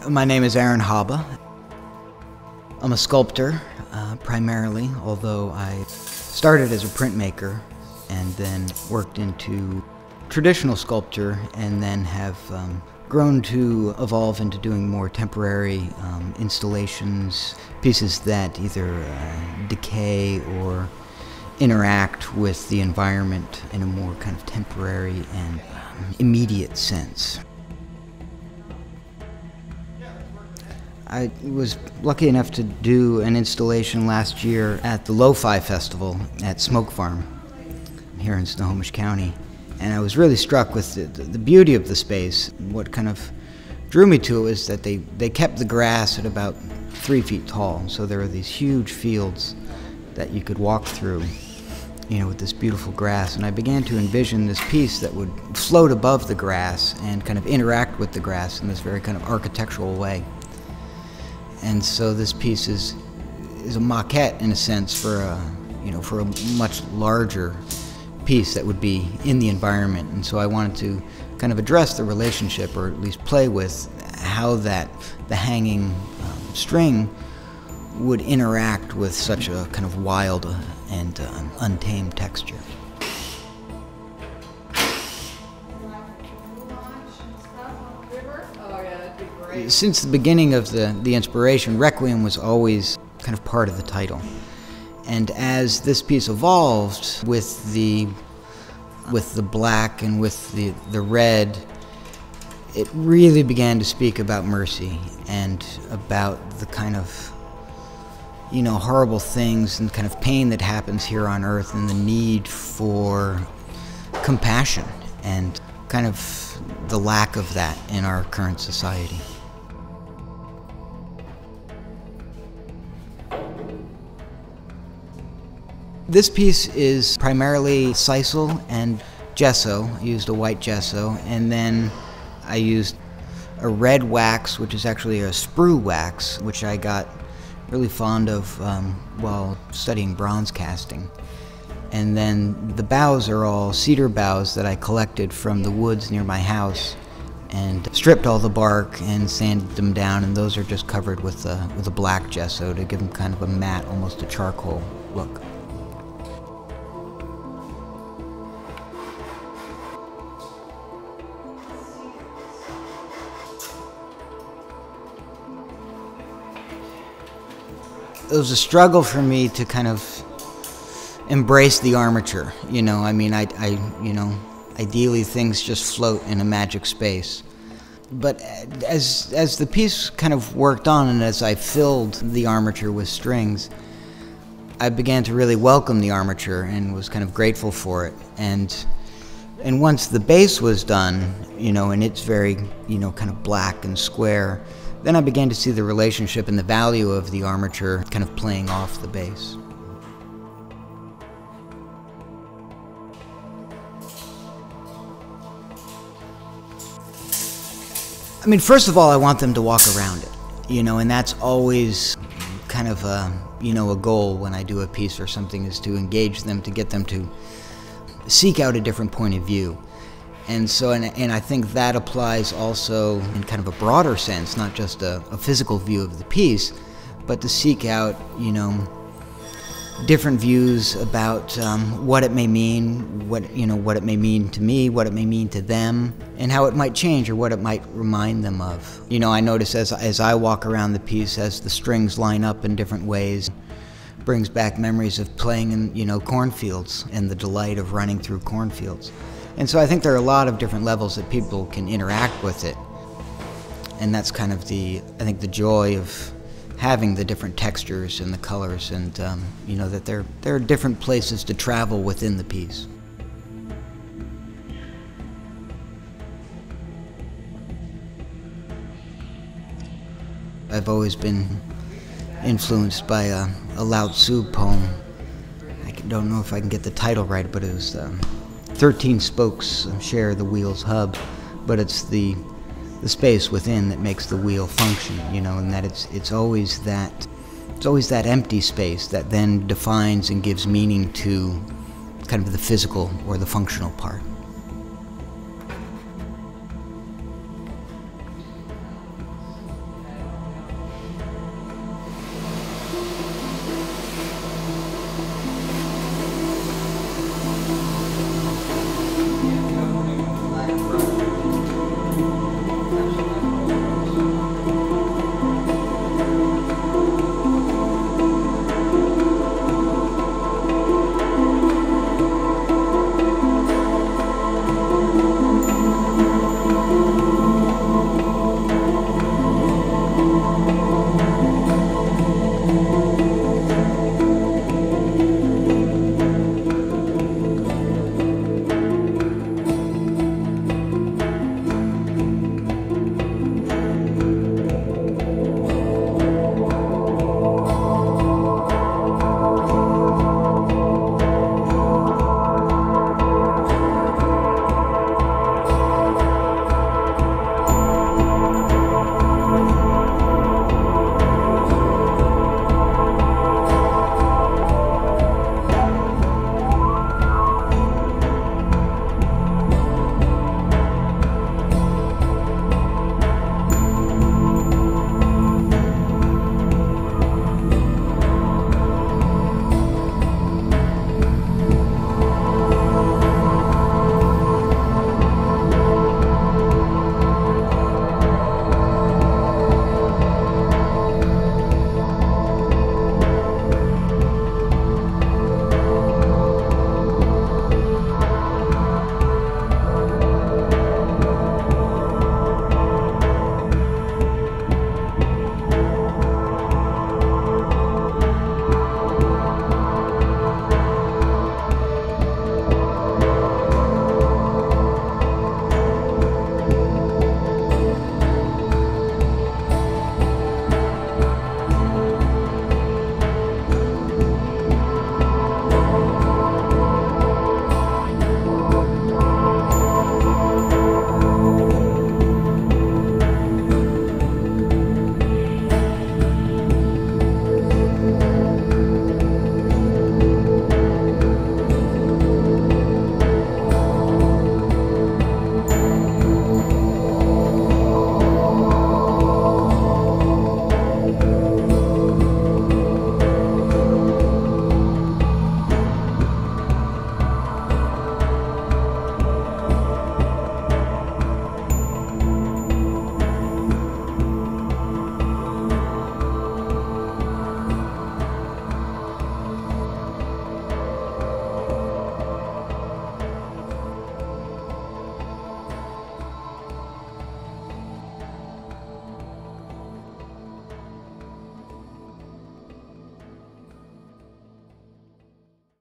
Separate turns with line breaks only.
My name is Haba. I'm a sculptor, primarily, although I started as a printmaker and then worked into traditional sculpture and then have grown to evolve into doing more temporary installations, pieces that either decay or interact with the environment in a more kind of temporary and immediate sense. I was lucky enough to do an installation last year at the Lo-Fi Festival at Smoke Farm here in Snohomish County. And I was really struck with the beauty of the space. What kind of drew me to it was that they kept the grass at about 3 feet tall. So there were these huge fields that you could walk through, you know, with this beautiful grass. And I began to envision this piece that would float above the grass and kind of interact with the grass in this very kind of architectural way. And so this piece is a maquette in a sense for a much larger piece that would be in the environment. And so I wanted to kind of address the relationship, or at least play with how the hanging string would interact with such a kind of wild and untamed texture. Since the beginning of the inspiration, Requiem was always kind of part of the title. And as this piece evolved with the black and with the red, it really began to speak about mercy and about the kind of, you know, horrible things and kind of pain that happens here on Earth, and the need for compassion and kind of the lack of that in our current society. This piece is primarily sisal and gesso. I used a white gesso, and then I used a red wax, which is actually a sprue wax, which I got really fond of while studying bronze casting. And then the boughs are all cedar boughs that I collected from the woods near my house and stripped all the bark and sanded them down, and those are just covered with a black gesso to give them kind of a matte, almost a charcoal look. It was a struggle for me to kind of embrace the armature. You know, I mean, ideally things just float in a magic space. But as the piece kind of worked on, and as I filled the armature with strings, I began to really welcome the armature and was kind of grateful for it. And once the base was done, you know, and it's very, you know, kind of black and square, then I began to see the relationship and the value of the armature kind of playing off the base. I mean, first of all, I want them to walk around it, you know, and that's always kind of a goal when I do a piece or something, is to engage them, to get them to seek out a different point of view. And so, and I think that applies also in kind of a broader sense, not just a physical view of the piece, but to seek out, you know, different views about what it may mean, what it may mean to me, what it may mean to them, and how it might change or what it might remind them of. You know, I notice as I walk around the piece, as the strings line up in different ways, brings back memories of playing in, you know, cornfields and the delight of running through cornfields. And so I think there are a lot of different levels that people can interact with it. And that's kind of I think the joy of having the different textures and the colors, and you know, that there are different places to travel within the piece. I've always been influenced by a Lao Tzu poem. I don't know if I can get the title right, but it was 13 spokes share the wheel's hub, but it's the space within that makes the wheel function, you know, and that it's always that empty space that then defines and gives meaning to kind of the physical or the functional part.